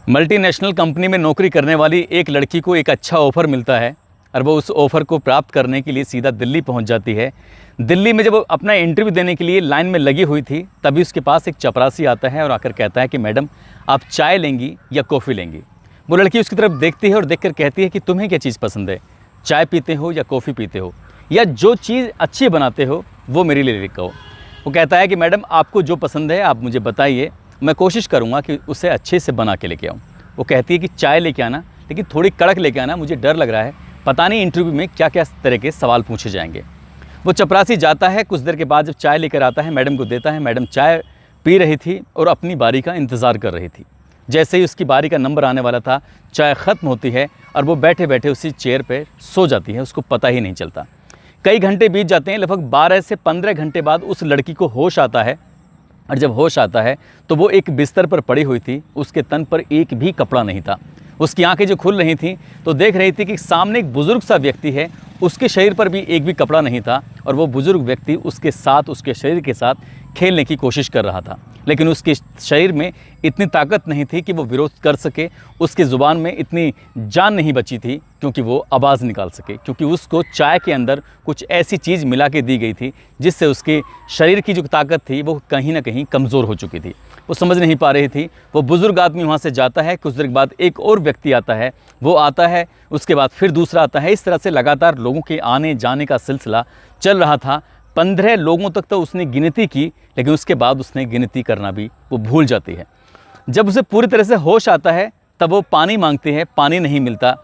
Multinational company में नौकरी करने वाली एक लड़की को एक अच्छा ऑफ़र मिलता है और वो उस ऑफ़र को प्राप्त करने के लिए सीधा दिल्ली पहुंच जाती है। दिल्ली में जब वो अपना इंटरव्यू देने के लिए लाइन में लगी हुई थी, तभी उसके पास एक चपरासी आता है और आकर कहता है कि मैडम, आप चाय लेंगी या कॉफ़ी लेंगी। वो लड़की उसकी तरफ देखती है और देखकर कहती है कि तुम्हें क्या चीज़ पसंद है, चाय पीते हो या कॉफ़ी पीते हो, या जो चीज़ अच्छी बनाते हो वो मेरे लिए लेकर आओ। वो कहता है कि मैडम, आपको जो पसंद है आप मुझे बताइए, मैं कोशिश करूँगा कि उसे अच्छे से बना के लेके आऊँ। वो कहती है कि चाय लेके आना, लेकिन थोड़ी कड़क लेके आना, मुझे डर लग रहा है, पता नहीं इंटरव्यू में क्या क्या तरह के सवाल पूछे जाएंगे। वो चपरासी जाता है, कुछ देर के बाद जब चाय लेकर आता है, मैडम को देता है। मैडम चाय पी रही थी और अपनी बारी का इंतज़ार कर रही थी। जैसे ही उसकी बारी का नंबर आने वाला था, चाय ख़त्म होती है और वो बैठे बैठे उसी चेयर पर सो जाती है, उसको पता ही नहीं चलता। कई घंटे बीत जाते हैं, लगभग 12 से 15 घंटे बाद उस लड़की को होश आता है, और जब होश आता है तो वो एक बिस्तर पर पड़ी हुई थी, उसके तन पर एक भी कपड़ा नहीं था। उसकी आंखें जो खुल रही थीं तो देख रही थी कि सामने एक बुज़ुर्ग सा व्यक्ति है, उसके शरीर पर भी एक भी कपड़ा नहीं था, और वो बुज़ुर्ग व्यक्ति उसके साथ, उसके शरीर के साथ खेलने की कोशिश कर रहा था, लेकिन उसके शरीर में इतनी ताकत नहीं थी कि वो विरोध कर सके। उसकी ज़ुबान में इतनी जान नहीं बची थी क्योंकि वो आवाज़ निकाल सके, क्योंकि उसको चाय के अंदर कुछ ऐसी चीज़ मिला के दी गई थी जिससे उसके शरीर की जो ताकत थी वो कहीं ना कहीं कमज़ोर हो चुकी थी। वो समझ नहीं पा रही थी। वो बुज़ुर्ग आदमी वहाँ से जाता है, कुछ देर बाद एक और व्यक्ति आता है, वो आता है, उसके बाद फिर दूसरा आता है। इस तरह से लगातार लोगों के आने जाने का सिलसिला चल रहा था। 15 लोगों तक तो उसने गिनती की, लेकिन उसके बाद उसने गिनती करना भी वो भूल जाती है। जब उसे पूरी तरह से होश आता है तब वो पानी मांगती है, पानी नहीं मिलता।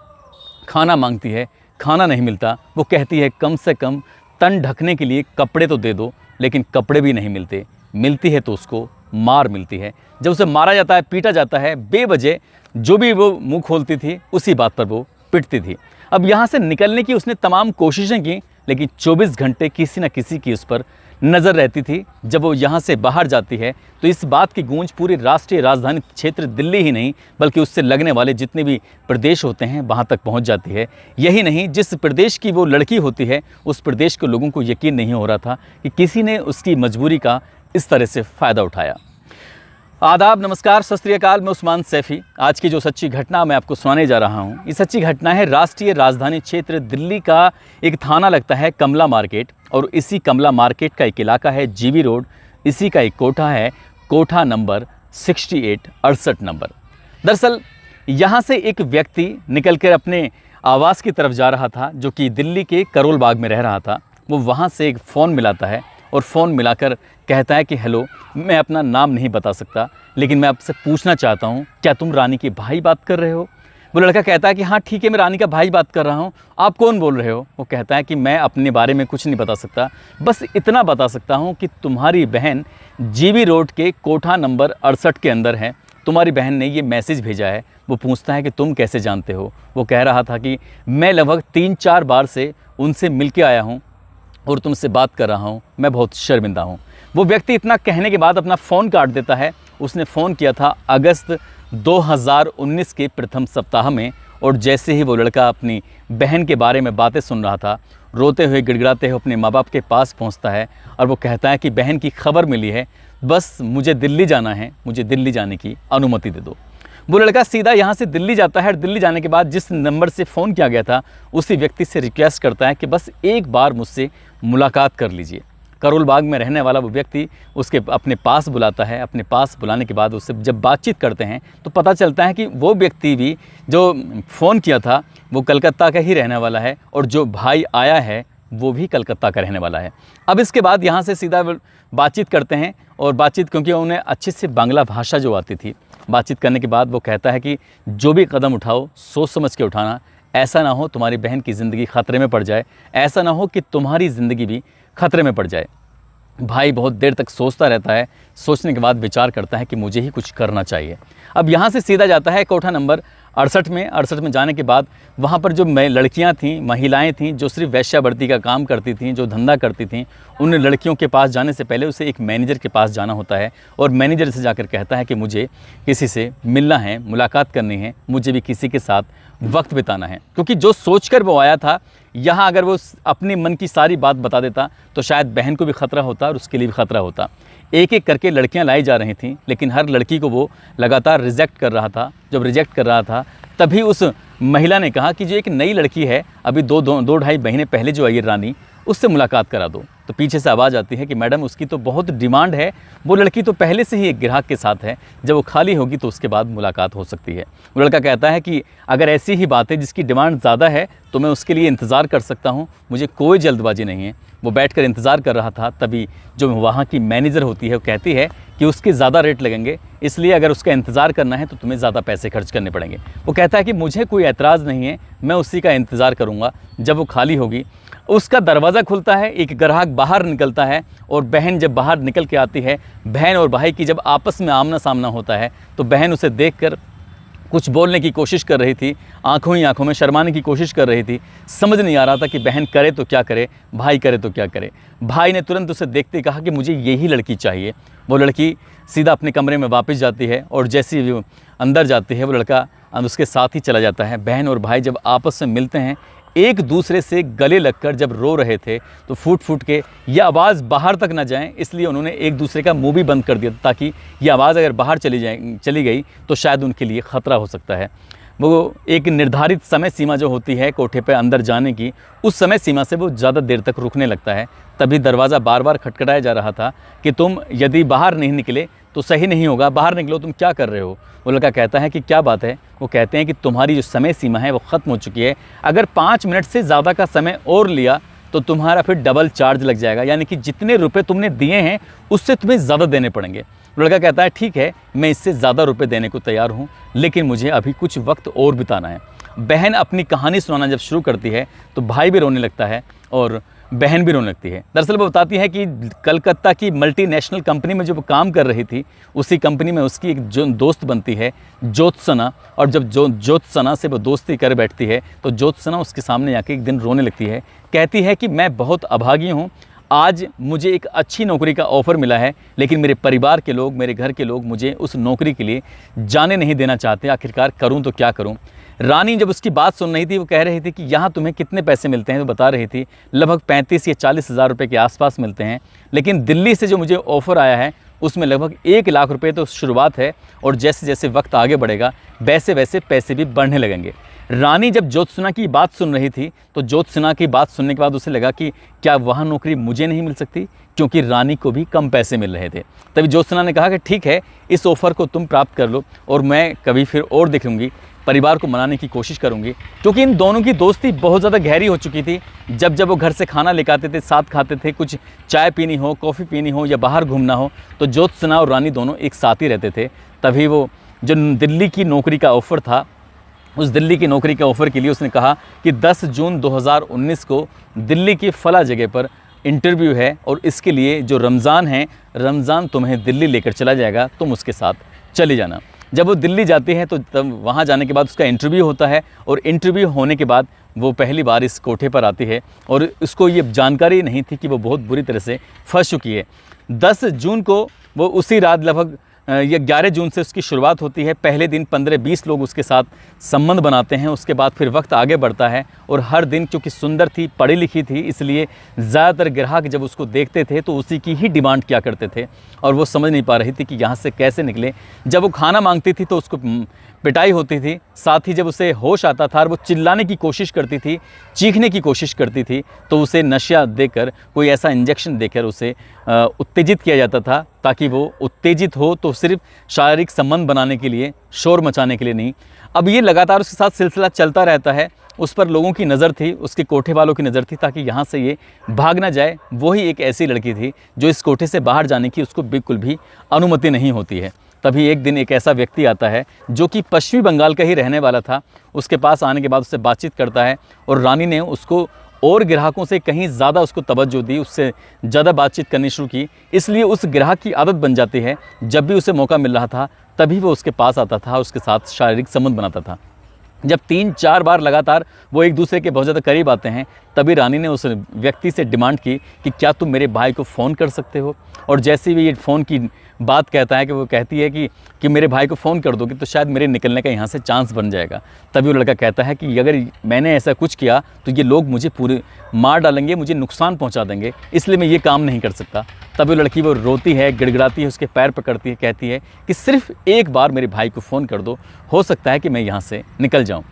खाना मांगती है, खाना नहीं मिलता। वो कहती है कम से कम तन ढकने के लिए कपड़े तो दे दो, लेकिन कपड़े भी नहीं मिलते। मिलती है तो उसको मार मिलती है। जब उसे मारा जाता है, पीटा जाता है, बेवजह जो भी वो मुंह खोलती थी उसी बात पर वो पिटती थी। अब यहाँ से निकलने की उसने तमाम कोशिशें की, लेकिन 24 घंटे किसी न किसी की उस पर नज़र रहती थी। जब वो यहाँ से बाहर जाती है तो इस बात की गूंज पूरी राष्ट्रीय राजधानी क्षेत्र दिल्ली ही नहीं, बल्कि उससे लगने वाले जितने भी प्रदेश होते हैं वहाँ तक पहुँच जाती है। यही नहीं, जिस प्रदेश की वो लड़की होती है उस प्रदेश के लोगों को यकीन नहीं हो रहा था कि किसी ने उसकी मजबूरी का इस तरह से फ़ायदा उठाया। आदाब, नमस्कार, सत श्री अकाल। मैं उस्मान सैफ़ी। आज की जो सच्ची घटना मैं आपको सुनाने जा रहा हूँ, ये सच्ची घटना है राष्ट्रीय राजधानी क्षेत्र दिल्ली का एक थाना लगता है कमला मार्केट, और इसी कमला मार्केट का एक इलाका है जीबी रोड। इसी का एक कोठा है, कोठा नंबर 68 नंबर। दरअसल यहाँ से एक व्यक्ति निकल कर अपने आवास की तरफ जा रहा था, जो कि दिल्ली के करोल बाग में रह रहा था। वो वहाँ से एक फ़ोन मिलाता है और फ़ोन मिलाकर कहता है कि हेलो, मैं अपना नाम नहीं बता सकता, लेकिन मैं आपसे पूछना चाहता हूँ, क्या तुम रानी के भाई बात कर रहे हो? वो लड़का कहता है कि हाँ ठीक है, मैं रानी का भाई बात कर रहा हूँ। आप कौन बोल रहे हो? वो कहता है कि मैं अपने बारे में कुछ नहीं बता सकता, बस इतना बता सकता हूँ कि तुम्हारी बहन जीबी रोड के कोठा नंबर 68 के अंदर है। तुम्हारी बहन ने ये मैसेज भेजा है। वो पूछता है कि तुम कैसे जानते हो? वो कह रहा था कि मैं लगभग 3-4 बार से उनसे मिल के आया हूँ और तुमसे बात कर रहा हूँ, मैं बहुत शर्मिंदा हूँ। वो व्यक्ति इतना कहने के बाद अपना फ़ोन काट देता है। उसने फ़ोन किया था अगस्त 2019 के प्रथम सप्ताह में, और जैसे ही वो लड़का अपनी बहन के बारे में बातें सुन रहा था, रोते हुए गिड़गिड़ाते हुए अपने माँ बाप के पास पहुँचता है और वो कहता है कि बहन की खबर मिली है, बस मुझे दिल्ली जाना है, मुझे दिल्ली जाने की अनुमति दे दो। वो लड़का सीधा यहाँ से दिल्ली जाता है और दिल्ली जाने के बाद जिस नंबर से फ़ोन किया गया था उसी व्यक्ति से रिक्वेस्ट करता है कि बस एक बार मुझसे मुलाकात कर लीजिए। करोल बाग में रहने वाला वो व्यक्ति उसके अपने पास बुलाता है। अपने पास बुलाने के बाद उससे जब बातचीत करते हैं तो पता चलता है कि वो व्यक्ति भी जो फ़ोन किया था वो कलकत्ता का ही रहने वाला है, और जो भाई आया है वो भी कलकत्ता का रहने वाला है। अब इसके बाद यहाँ से सीधा बातचीत करते हैं, और बातचीत क्योंकि उन्हें अच्छे से बांग्ला भाषा जो आती थी, बातचीत करने के बाद वो कहता है कि जो भी कदम उठाओ सोच समझ के उठाना, ऐसा ना हो तुम्हारी बहन की ज़िंदगी ख़तरे में पड़ जाए, ऐसा ना हो कि तुम्हारी ज़िंदगी भी ख़तरे में पड़ जाए। भाई बहुत देर तक सोचता रहता है, सोचने के बाद विचार करता है कि मुझे ही कुछ करना चाहिए। अब यहाँ से सीधा जाता है कोठा नंबर 68 में जाने के बाद वहाँ पर जो लड़कियाँ थीं, महिलाएं थीं, जो सिर्फ वेश्यावृत्ति का काम करती थीं, जो धंधा करती थीं, उन लड़कियों के पास जाने से पहले उसे एक मैनेजर के पास जाना होता है और मैनेजर से जाकर कहता है कि मुझे किसी से मिलना है, मुलाकात करनी है, मुझे भी किसी के साथ वक्त बिताना है। क्योंकि जो सोचकर वो आया था, यहाँ अगर वो अपने मन की सारी बात बता देता तो शायद बहन को भी ख़तरा होता और उसके लिए भी ख़तरा होता। एक एक करके लड़कियां लाई जा रही थीं, लेकिन हर लड़की को वो लगातार रिजेक्ट कर रहा था। जब रिजेक्ट कर रहा था तभी उस महिला ने कहा कि जो एक नई लड़की है, अभी दो ढाई महीने पहले जो आई है रानी, उससे मुलाकात करा दो। तो पीछे से आवाज़ आती है कि मैडम उसकी तो बहुत डिमांड है, वो लड़की तो पहले से ही एक ग्राहक के साथ है, जब वो खाली होगी तो उसके बाद मुलाकात हो सकती है। वो लड़का कहता है कि अगर ऐसी ही बात है जिसकी डिमांड ज़्यादा है तो मैं उसके लिए इंतज़ार कर सकता हूँ, मुझे कोई जल्दबाजी नहीं है। वो बैठकर इंतज़ार कर रहा था, तभी जो वहाँ की मैनेजर होती है वो कहती है कि उसके ज़्यादा रेट लगेंगे, इसलिए अगर उसका इंतज़ार करना है तो तुम्हें ज़्यादा पैसे खर्च करने पड़ेंगे। वो कहता है कि मुझे कोई एतराज़ नहीं है, मैं उसी का इंतज़ार करूँगा जब वो खाली होगी। उसका दरवाज़ा खुलता है, एक ग्राहक बाहर निकलता है और बहन जब बाहर निकल के आती है, बहन और भाई की जब आपस में आमना सामना होता है तो बहन उसे देखकर कुछ बोलने की कोशिश कर रही थी, आंखों ही आंखों में शर्माने की कोशिश कर रही थी। समझ नहीं आ रहा था कि बहन करे तो क्या करे, भाई करे तो क्या करे। भाई ने तुरंत उसे देखते ही कहा कि मुझे यही लड़की चाहिए। वो लड़की सीधा अपने कमरे में वापस जाती है और जैसे ही वो अंदर जाती है वो लड़का उसके साथ ही चला जाता है। बहन और भाई जब आपस में मिलते हैं, एक दूसरे से गले लगकर जब रो रहे थे तो फूट फूट के यह आवाज़ बाहर तक ना जाए, इसलिए उन्होंने एक दूसरे का मुंह भी बंद कर दिया ताकि यह आवाज़ अगर बाहर चली गई तो शायद उनके लिए ख़तरा हो सकता है। वो एक निर्धारित समय सीमा जो होती है कोठे पे अंदर जाने की, उस समय सीमा से वो ज़्यादा देर तक रुकने लगता है। तभी दरवाज़ा बार बार खटखटाया जा रहा था कि तुम यदि बाहर नहीं निकले तो सही नहीं होगा, बाहर निकलो, तुम क्या कर रहे हो। वो लड़का कहता है कि क्या बात है। वो कहते हैं कि तुम्हारी जो समय सीमा है वो ख़त्म हो चुकी है, अगर 5 मिनट से ज़्यादा का समय और लिया तो तुम्हारा फिर डबल चार्ज लग जाएगा, यानी कि जितने रुपए तुमने दिए हैं उससे तुम्हें ज़्यादा देने पड़ेंगे। लड़का कहता है ठीक है, मैं इससे ज़्यादा रुपए देने को तैयार हूँ, लेकिन मुझे अभी कुछ वक्त और बिताना है। बहन अपनी कहानी सुनाना जब शुरू करती है तो भाई भी रोने लगता है और बहन भी रोने लगती है। दरअसल वो बताती है कि कलकत्ता की मल्टीनेशनल कंपनी में जब वो काम कर रही थी, उसी कंपनी में उसकी एक जो दोस्त बनती है ज्योत्सना, और जब ज्योत्सना से वो दोस्ती कर बैठती है तो ज्योत्सना उसके सामने आके एक दिन रोने लगती है। कहती है कि मैं बहुत अभागी हूँ, आज मुझे एक अच्छी नौकरी का ऑफ़र मिला है, लेकिन मेरे परिवार के लोग, मेरे घर के लोग मुझे उस नौकरी के लिए जाने नहीं देना चाहते। आखिरकार करूँ तो क्या करूँ। रानी जब उसकी बात सुन रही थी, वो कह रही थी कि यहाँ तुम्हें कितने पैसे मिलते हैं, तो बता रही थी लगभग 35 या 40 हज़ार रुपये के आसपास मिलते हैं, लेकिन दिल्ली से जो मुझे ऑफ़र आया है उसमें लगभग 1 लाख रुपये तो शुरुआत है, और जैसे जैसे वक्त आगे बढ़ेगा वैसे वैसे पैसे भी बढ़ने लगेंगे। रानी जब ज्योत्सना की बात सुन रही थी तो ज्योत्सना की बात सुनने के बाद उसे लगा कि क्या वह नौकरी मुझे नहीं मिल सकती, क्योंकि रानी को भी कम पैसे मिल रहे थे। तभी ज्योत्सना ने कहा कि ठीक है, इस ऑफ़र को तुम प्राप्त कर लो और मैं कभी फिर और देखूंगी, परिवार को मनाने की कोशिश करूंगी। क्योंकि इन दोनों की दोस्ती बहुत ज़्यादा गहरी हो चुकी थी। जब जब वो घर से खाना लेकर आते थे, साथ खाते थे, कुछ चाय पीनी हो, कॉफ़ी पीनी हो या बाहर घूमना हो तो ज्योत्सना और रानी दोनों एक साथ ही रहते थे। तभी वो जो दिल्ली की नौकरी का ऑफ़र था, उस दिल्ली की नौकरी के ऑफ़र के लिए उसने कहा कि 10 जून 2019 को दिल्ली की फला जगह पर इंटरव्यू है और इसके लिए जो रमज़ान है, रमज़ान तुम्हें दिल्ली लेकर चला जाएगा, तुम उसके साथ चली जाना। जब वो दिल्ली जाती है तो तब वहाँ जाने के बाद उसका इंटरव्यू होता है, और इंटरव्यू होने के बाद वो पहली बार इस कोठे पर आती है और उसको ये जानकारी नहीं थी कि वो बहुत बुरी तरह से फंस चुकी है। 10 जून को वो उसी रात लगभग ये 11 जून से उसकी शुरुआत होती है। पहले दिन 15-20 लोग उसके साथ संबंध बनाते हैं, उसके बाद फिर वक्त आगे बढ़ता है और हर दिन क्योंकि सुंदर थी, पढ़ी लिखी थी, इसलिए ज़्यादातर ग्राहक जब उसको देखते थे तो उसी की ही डिमांड किया करते थे और वो समझ नहीं पा रही थी कि यहाँ से कैसे निकले। जब वो खाना मांगती थी तो उसको पिटाई होती थी, साथ ही जब उसे होश आता था और वो चिल्लाने की कोशिश करती थी, चीखने की कोशिश करती थी, तो उसे नशा देकर, कोई ऐसा इंजेक्शन देकर उसे उत्तेजित किया जाता था, ताकि वो उत्तेजित हो तो सिर्फ शारीरिक संबंध बनाने के लिए, शोर मचाने के लिए नहीं। अब ये लगातार उसके साथ सिलसिला चलता रहता है। उस पर लोगों की नज़र थी, उसके कोठे वालों की नज़र थी, ताकि यहाँ से ये भाग ना जाए। वही एक ऐसी लड़की थी जो इस कोठे से बाहर जाने की उसको बिल्कुल भी अनुमति नहीं होती है। तभी एक दिन एक ऐसा व्यक्ति आता है जो कि पश्चिमी बंगाल का ही रहने वाला था। उसके पास आने के बाद उससे बातचीत करता है और रानी ने उसको और ग्राहकों से कहीं ज़्यादा उसको तवज्जो दी, उससे ज़्यादा बातचीत करनी शुरू की। इसलिए उस ग्राहक की आदत बन जाती है, जब भी उसे मौका मिल रहा था तभी वो उसके पास आता था, उसके साथ शारीरिक संबंध बनाता था। जब 3-4 बार लगातार वो एक दूसरे के बहुत ज़्यादा करीब आते हैं, तभी रानी ने उस व्यक्ति से डिमांड की कि क्या तुम मेरे भाई को फ़ोन कर सकते हो। और जैसे भी ये फ़ोन की बात कहता है कि वो कहती है कि मेरे भाई को फ़ोन कर दोगे तो शायद मेरे निकलने का यहाँ से चांस बन जाएगा। तभी वो लड़का कहता है कि अगर मैंने ऐसा कुछ किया तो ये लोग मुझे पूरे मार डालेंगे, मुझे नुकसान पहुँचा देंगे, इसलिए मैं ये काम नहीं कर सकता। तभी वो लड़की वो रोती है, गिड़गिड़ाती है, उसके पैर पकड़ती है, कहती है कि सिर्फ एक बार मेरे भाई को फ़ोन कर दो, हो सकता है कि मैं यहाँ से निकल जाऊँ।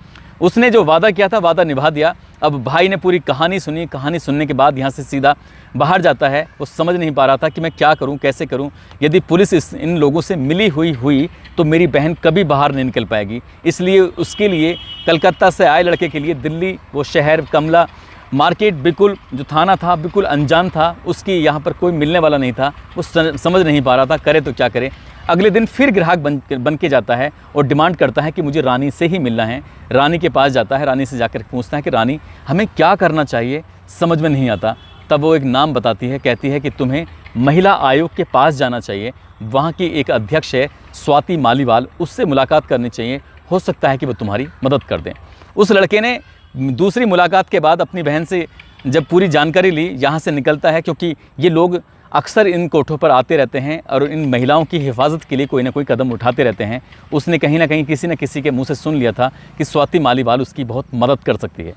उसने जो वादा किया था वादा निभा दिया। अब भाई ने पूरी कहानी सुनी। कहानी सुनने के बाद यहाँ से सीधा बाहर जाता है। वो समझ नहीं पा रहा था कि मैं क्या करूँ, कैसे करूँ। यदि पुलिस इन लोगों से मिली हुई तो मेरी बहन कभी बाहर नहीं निकल पाएगी। इसलिए उसके लिए कलकत्ता से आए लड़के के लिए दिल्ली, वो शहर, कमला मार्केट, बिल्कुल जो थाना था बिल्कुल अनजान था, उसकी यहाँ पर कोई मिलने वाला नहीं था। वो समझ नहीं पा रहा था करे तो क्या करे। अगले दिन फिर ग्राहक बन के जाता है और डिमांड करता है कि मुझे रानी से ही मिलना है। रानी के पास जाता है, रानी से जाकर पूछता है कि रानी हमें क्या करना चाहिए, समझ में नहीं आता। तब वो एक नाम बताती है, कहती है कि तुम्हें महिला आयोग के पास जाना चाहिए। वहाँ की एक अध्यक्ष है स्वाति मालीवाल, उससे मुलाकात करनी चाहिए, हो सकता है कि वो तुम्हारी मदद कर दें। उस लड़के ने दूसरी मुलाकात के बाद अपनी बहन से जब पूरी जानकारी ली, यहाँ से निकलता है, क्योंकि ये लोग अक्सर इन कोठों पर आते रहते हैं और इन महिलाओं की हिफाजत के लिए कोई ना कोई कदम उठाते रहते हैं। उसने कहीं ना कहीं किसी न किसी के मुंह से सुन लिया था कि स्वाति मालीवाल उसकी बहुत मदद कर सकती है।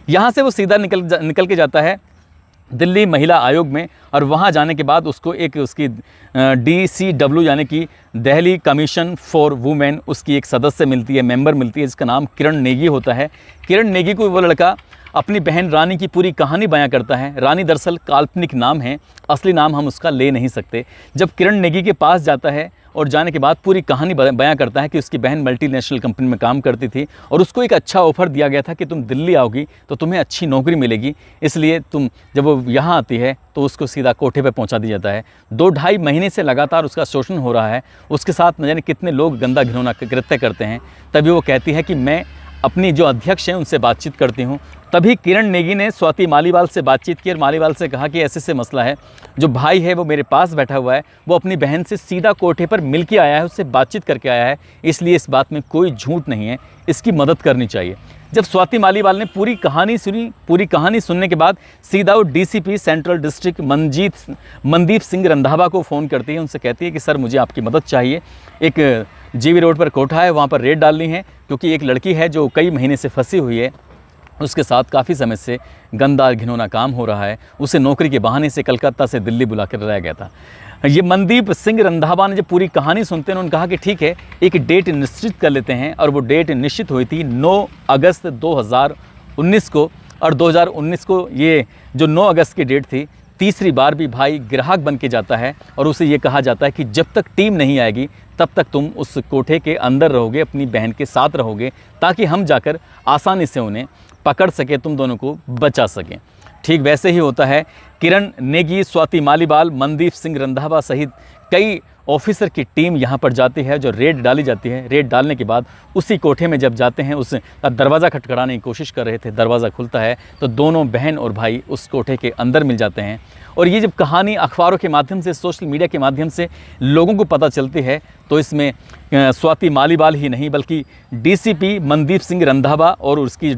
यहाँ से वो सीधा निकल के जाता है दिल्ली महिला आयोग में, और वहाँ जाने के बाद उसको एक उसकी DCW यानी कि दिल्ली कमीशन फॉर वुमेन, उसकी एक सदस्य मिलती है, मेंबर मिलती है, जिसका नाम किरण नेगी होता है। किरण नेगी को वो लड़का अपनी बहन रानी की पूरी कहानी बयां करता है। रानी दरअसल काल्पनिक नाम है, असली नाम हम उसका ले नहीं सकते। जब किरण नेगी के पास जाता है और जाने के बाद पूरी कहानी बयां करता है कि उसकी बहन मल्टीनेशनल कंपनी में काम करती थी और उसको एक अच्छा ऑफ़र दिया गया था कि तुम दिल्ली आओगी तो तुम्हें अच्छी नौकरी मिलेगी, इसलिए तुम जब वो यहाँ आती है तो उसको सीधा कोठे पर पहुँचा दिया जाता है। 2-2.5 महीने से लगातार उसका शोषण हो रहा है, उसके साथ न जाने कितने लोग गंदा घिनौना कृत्य करते हैं। तभी वो कहती है कि मैं अपनी जो अध्यक्ष हैं उनसे बातचीत करती हूँ। तभी किरण नेगी ने स्वाति मालीवाल से बातचीत की और मालीवाल से कहा कि ऐसे मसला है, जो भाई है वो मेरे पास बैठा हुआ है, वो अपनी बहन से सीधा कोठे पर मिल के आया है, उससे बातचीत करके आया है, इसलिए इस बात में कोई झूठ नहीं है, इसकी मदद करनी चाहिए। जब स्वाति मालीवाल ने पूरी कहानी सुनी, पूरी कहानी सुनने के बाद सीधा वो DCP central district Mandeep Singh Randhawa को फ़ोन करती है। उनसे कहती है कि सर मुझे आपकी मदद चाहिए, एक GV रोड पर कोठा है, वहाँ पर रेड डालनी है, क्योंकि एक लड़की है जो कई महीने से फंसी हुई है, उसके साथ काफ़ी समय से गंदा घिनौना काम हो रहा है, उसे नौकरी के बहाने से कलकत्ता से दिल्ली बुला कर लाया गया था। ये मनदीप सिंह रंधावा ने जब पूरी कहानी सुनते हैं उन्होंने कहा कि ठीक है, एक डेट निश्चित कर लेते हैं, और वो डेट निश्चित हुई थी 9 अगस्त 2019 को। और 2019 को ये जो 9 अगस्त की डेट थी, तीसरी बार भी भाई ग्राहक बन के जाता है और उसे ये कहा जाता है कि जब तक टीम नहीं आएगी तब तक तुम उस कोठे के अंदर रहोगे, अपनी बहन के साथ रहोगे, ताकि हम जाकर आसानी से उन्हें पकड़ सके, तुम दोनों को बचा सकें। ठीक वैसे ही होता है। किरण नेगी, स्वाति मालीवाल, मनदीप सिंह रंधावा सहित कई ऑफिसर की टीम यहाँ पर जाती है, जो रेड डाली जाती है। रेड डालने के बाद उसी कोठे में जब जाते हैं, उस दरवाज़ा खटखटाने की कोशिश कर रहे थे, दरवाज़ा खुलता है तो दोनों बहन और भाई उस कोठे के अंदर मिल जाते हैं। और ये जब कहानी अखबारों के माध्यम से, सोशल मीडिया के माध्यम से लोगों को पता चलती है, तो इसमें स्वाति मालीवाल ही नहीं बल्कि DCP मनदीप सिंह रंधावा और उसकी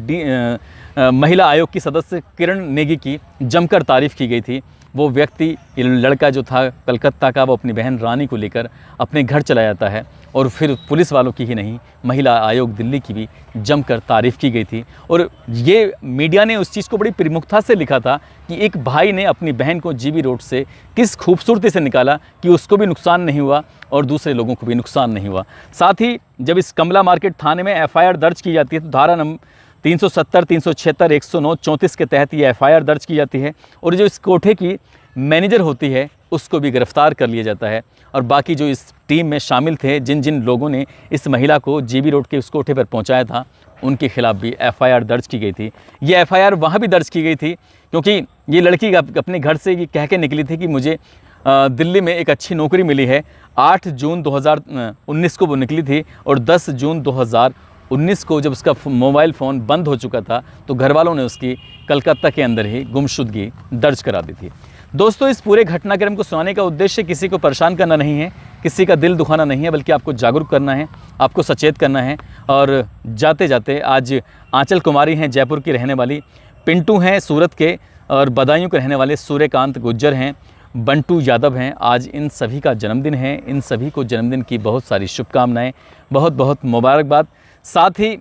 महिला आयोग की सदस्य किरण नेगी की जमकर तारीफ़ की गई थी। वो व्यक्ति, लड़का जो था कलकत्ता का, वो अपनी बहन रानी को लेकर अपने घर चला जाता है, और फिर पुलिस वालों की ही नहीं, महिला आयोग दिल्ली की भी जमकर तारीफ़ की गई थी। और ये मीडिया ने उस चीज़ को बड़ी प्रमुखता से लिखा था कि एक भाई ने अपनी बहन को GV रोड से किस खूबसूरती से निकाला कि उसको भी नुकसान नहीं हुआ और दूसरे लोगों को भी नुकसान नहीं हुआ। साथ ही जब इस कमला मार्केट थाने में FIR दर्ज की जाती है तो धारा नंबर 370, 376, 109, 34 के तहत ये FIR दर्ज की जाती है, और जो इस कोठे की मैनेजर होती है उसको भी गिरफ्तार कर लिया जाता है। और बाकी जो इस टीम में शामिल थे, जिन जिन लोगों ने इस महिला को GV रोड के उस कोठे पर पहुंचाया था, उनके खिलाफ भी FIR दर्ज की गई थी। ये FIR वहाँ भी दर्ज की गई थी क्योंकि ये लड़की अपने घर से ये कह के निकली थी कि मुझे दिल्ली में एक अच्छी नौकरी मिली है। 8 जून 2019 को वो निकली थी, और 10 जून 2019 को जब उसका मोबाइल फ़ोन बंद हो चुका था तो घर वालों ने उसकी कलकत्ता के अंदर ही गुमशुदगी दर्ज करा दी थी। दोस्तों, इस पूरे घटनाक्रम को सुनाने का उद्देश्य किसी को परेशान करना नहीं है, किसी का दिल दुखाना नहीं है, बल्कि आपको जागरूक करना है, आपको सचेत करना है। और जाते जाते आज आंचल कुमारी हैं जयपुर की रहने वाली, पिंटू हैं सूरत के और बदायूं के रहने वाले सूर्यकांत गुज्जर हैं, बंटू यादव हैं। आज इन सभी का जन्मदिन है। इन सभी को जन्मदिन की बहुत सारी शुभकामनाएं, बहुत बहुत मुबारकबाद। साथ ही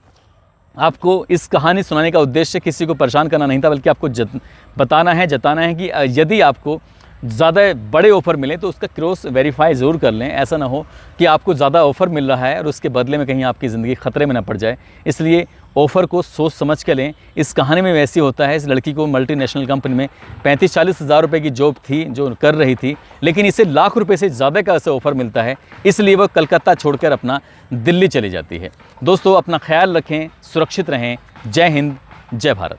आपको इस कहानी सुनाने का उद्देश्य किसी को परेशान करना नहीं था, बल्कि आपको बताना है, जताना है कि यदि आपको ज़्यादा बड़े ऑफ़र मिले तो उसका क्रॉस वेरीफाई ज़रूर कर लें। ऐसा ना हो कि आपको ज़्यादा ऑफ़र मिल रहा है और उसके बदले में कहीं आपकी ज़िंदगी ख़तरे में ना पड़ जाए। इसलिए ऑफ़र को सोच समझ के लें। इस कहानी में वैसी होता है, इस लड़की को मल्टीनेशनल कंपनी में 35-40 हज़ार रुपये की जॉब थी जो कर रही थी, लेकिन इसे लाख रुपये से ज़्यादा का ऐसा ऑफ़र मिलता है, इसलिए वह कलकत्ता छोड़कर अपना दिल्ली चली जाती है। दोस्तों, अपना ख्याल रखें, सुरक्षित रहें। जय हिंद, जय भारत।